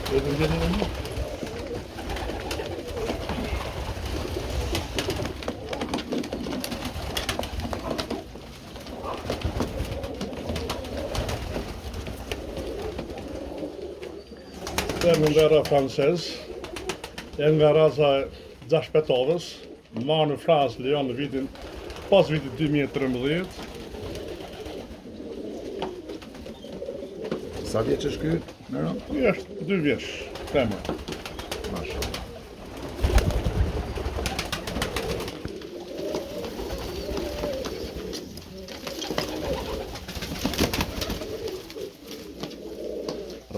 Edhe ndjenin e një. Në ndera francez, e nga raza Gjashpetovës, marrë në Francë Leon në pas vitit 2013. Sa vjeç është ky? Mero? Ky është 2 vjeç, femër. Mashallah.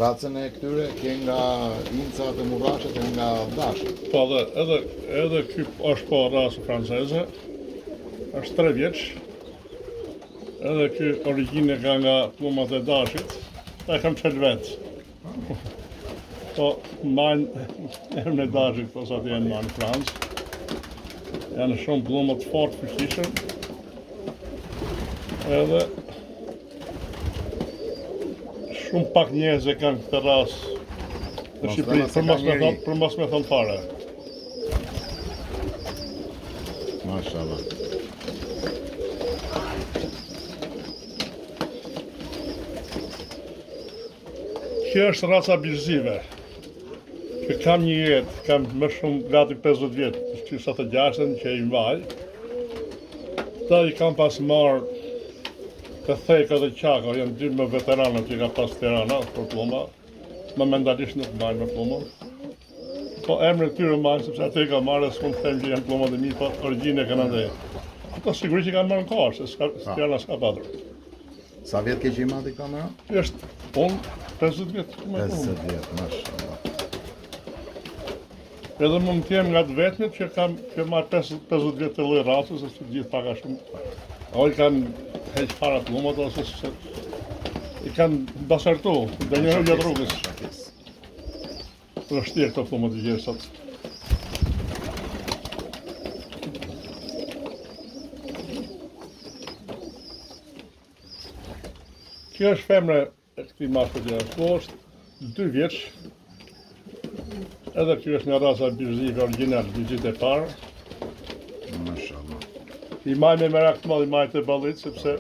Racën e këtyre ke nga incat e murraqet e nga dashët. Po edhe ky është po racë franceze, është 3 vjeç. Edhe ky origjinë ka nga plumat e dashit, ta kam qëllë vetë. Po majnë emrin e dashit, po sa të janë marrë në Francë. Janë shumë plumat fort fuqishëm. Edhe shumë pak njerëz e kanë këtë rasë në Shqipëri, për mos me thonë fare. Mashallah. Kjo është raca birzive. Që kam një jetë, kam më shumë gati 50 vjetë, që sa të gjashtën që i mbaj. Ta i kam pas marrë të theka dhe qaka, janë 2 më veteranët që ka pas Tirana për pluma. Më mendalisht nuk mbajnë me pluma. Po emrin tyre mbajnë, sepse atë i ka marrë, s'mund të them që janë plumat e mi, po origjinë e kanë ndaj. Ato sigurisht që kanë marrë në kohë, se Tirana s'ka patur. Sa vjetë ke që i mati kamera? Është unë 50 vjetë. 50 vjetë, mashallah. Edhe mund të jem nga të vetmit që kam marrë 50 vjetë të lloj racës, se gjithë paka shumë. O i kanë heq para plumat ose se i kanë basartu, dhe njërë gjatë rrugës. Vështirë këto plumat i gjerë sot. Kjo është femre e këtij mashkulli që është 2 vjeç. Edhe kjo është nga raza birzive original, birzit e parë. Mashallah. I maj me merak të madh i maj të ballit, sepse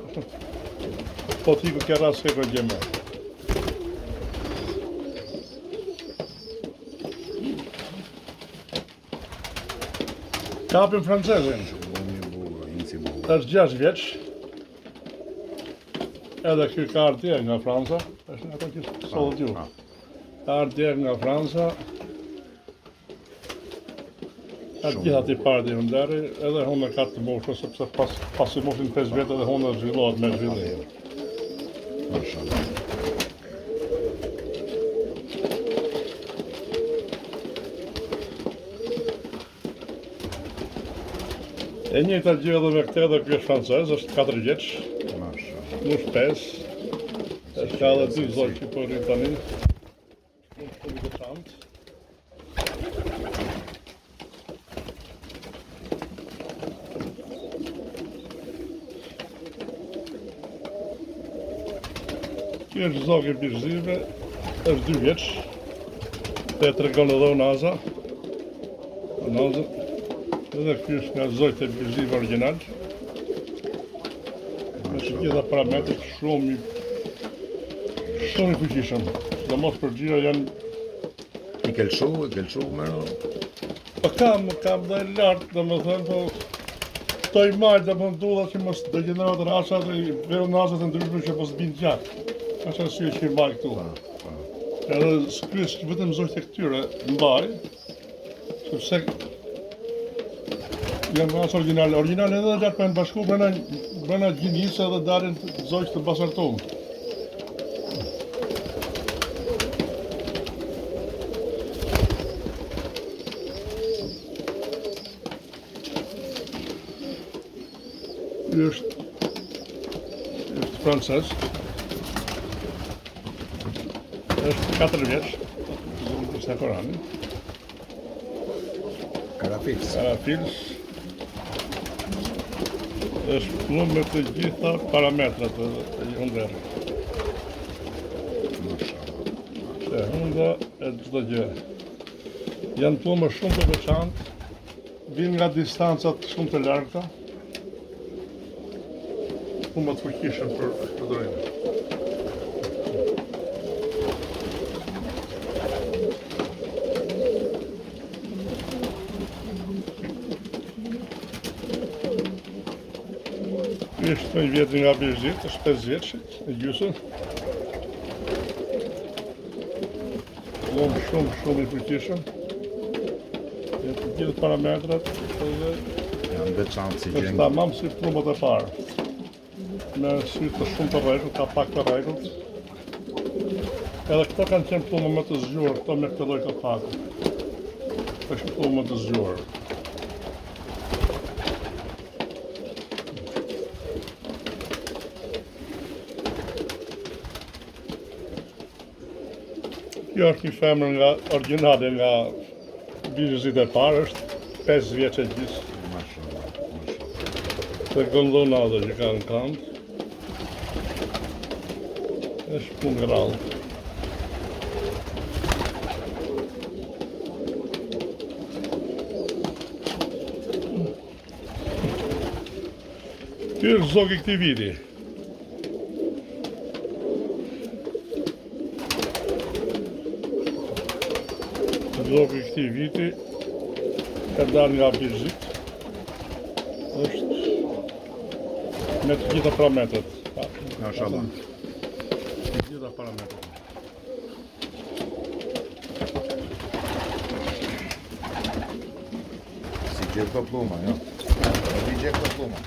po t'iku ke rasë ke kërgje me. Kapim francezin. Është 6 vjeç. Edhe ky ka ardhur nga Franca, është ato që sollet ju. Ka ardhur nga Franca. Atë gjithat i parë dhe hunderi, edhe hunë ka të moshë, sepse pas i moshin 5 vjetë edhe hunë zhvillohet me zhvillim. Mashallah. E njëjta gjë edhe me këtë, edhe ky është francez, është 4 vjeç, nuk 5. Është ka edhe 2 zoj që po rrinë tani. Shumë të veçantë. Kjo është zogë e birzive, është 2 vjeç, të e tregon edhe unaza. Edhe kjo është nga zogët e birzive original. Me të gjitha parametrit shumë i fuqishëm. Dhe mos për gjira janë... I kelshu mero? Po kam dhe lartë, dhe më thënë, po... To i majtë dhe më ndudha që mos degenerat rasha dhe i veru nazat e ndryshme që mos binë gjatë. Ashtë arsye që i mbaj këtu. Edhe s'kryes që vetëm zogët e këtyre mbaj, sepse janë rasë originale. Originale edhe gjatë për në bashku brenda gjinjisë edhe dalin zogët të basartumë. Ky është francez. Është 4 vjeç, është Korani. Karafils. Është plumë me të gjitha parametrat e hundera. e hënda e çdo gjë. Janë plumë shumë të veçantë, vinë nga distancat shumë të largëta. Plumë të fuqishëm për përdorimin. Ky është një vjetë nga Birzit, është 5 vjeçit, e gjysëm. Plumë shumë i fuqishëm. E të gjithë parametrat edhe Janë veçantë si është gjengë. tamam si plumët e parë. Me sy të shumë të rregullt, ka pak të rregullt. Edhe këto kanë qenë plumë më të zgjuar, këto me këtë lloj kapaku. Është plumë më të zgjuar. Kjo është një femër nga origjinale nga Birzit e parë, është 5 vjeç e gjysmë. Mashallah. Se gondona dhe që ka në kënd. Është punë rallë. Ky është zogi këtij viti. Zogi këtij viti ka dalë nga Birzit. Është me të gjitha parametrat. Mashallah. Të gjitha parametrat. Si gjithë të pluma, jo? Si gjithë të pluma.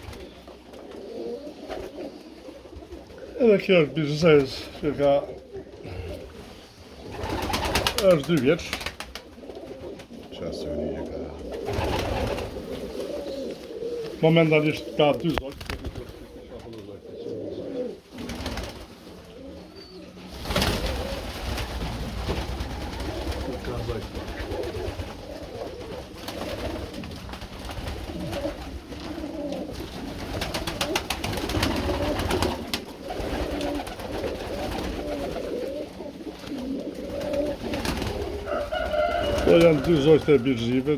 Edhe kjo është biznes që ka është 2 vjeç. Qasë një që ka... Momentalisht ka 2 zogj. Këto janë 2 zogj të birzive,